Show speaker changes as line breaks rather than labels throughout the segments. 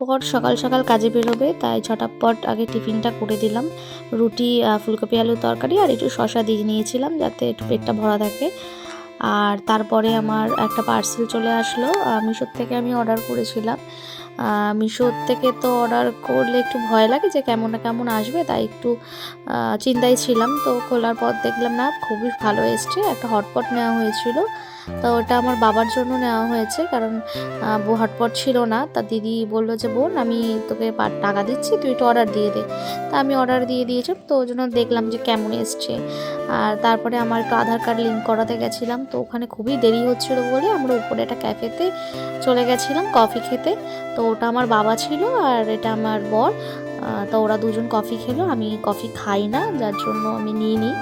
পর সকাল সকাল কাজে বেরোবে, তাই ঝটাপট আগে টিফিনটা করে দিলাম। রুটি, ফুলকপি আলুর তরকারি আর একটু শসা দিয়ে নিয়েছিলাম যাতে একটু পেটটা ভরা থাকে। আর তারপরে আমার একটা পার্সেল চলে আসলো, মিশোর থেকে আমি অর্ডার করেছিলাম। মিশোর থেকে তো অর্ডার করলে একটু ভয় লাগে যে কেমন না কেমন আসবে, তাই একটু চিন্তায় ছিলাম। তো খোলার পর দেখলাম না, খুবই ভালো এসছে। একটা হটপট নেওয়া হয়েছিল, তো ওটা আমার বাবার জন্য নেওয়া হয়েছে, কারণ হটপট ছিল না। তা দিদি বললো যে বোন আমি তোকে টাকা দিচ্ছি, তুই একটু অর্ডার দিয়ে দে। তা আমি অর্ডার দিয়ে দিয়েছিলাম, তো ওই জন্য দেখলাম যে কেমন এসছে। আর তারপরে আমার একটু আধার কার্ড লিঙ্ক করাতে গেছিলাম, তো ওখানে খুবই দেরি হচ্ছিলো বলে আমরা উপরে একটা ক্যাফেতে চলে গেছিলাম কফি খেতে। তো ওটা আমার বাবা ছিল আর এটা আমার বর। তো ওরা দুজন কফি খেলো, আমি কফি খাই না, যার জন্য আমি নিইনি।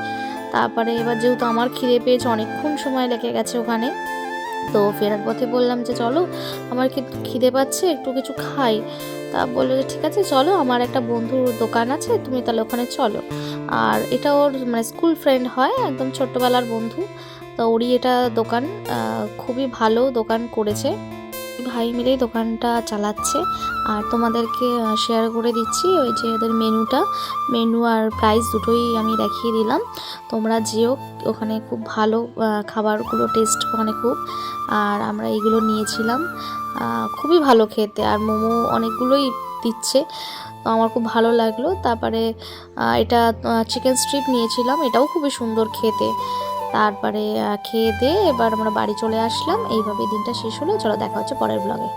তারপরে এবার যেহেতু আমার খিদে পেয়েছে, অনেকক্ষণ সময় লেগে গেছে ওখানে, তো ফেরার পথে বললাম যে চলো, আমার খিদে পাচ্ছে, একটু কিছু খাই। তা বললো যে ঠিক আছে চলো, আমার একটা বন্ধুর দোকান আছে, তুমি তাহলে ওখানে চলো। আর এটা ওর মানে স্কুল ফ্রেন্ড হয়, একদম ছোট্টবেলার বন্ধু। তো ওরই এটা দোকান, খুবই ভালো দোকান করেছে। ভাই মিলেই দোকানটা চালাচ্ছে। আর তোমাদেরকে শেয়ার করে দিচ্ছি ওই যে ওদের মেনু আর প্রাইস দুটোই আমি দেখিয়ে দিলাম। তোমরা যেও, ওখানে খুব ভালো খাবারগুলো টেস্ট ওখানে খুব। আর আমরা এইগুলো নিয়েছিলাম, খুবই ভালো খেতে, আর মোমো অনেকগুলোই দিচ্ছে, তো আমার খুব ভালো লাগলো। তারপরে এটা চিকেন স্ট্রিপ নিয়েছিলাম, এটাও খুবই সুন্দর খেতে। তারপরে খেয়ে দিয়ে এবার আমরা বাড়ি চলে আসলাম। এইভাবে দিনটা শেষ হলো। চলো দেখা হচ্ছে পরের ব্লগে।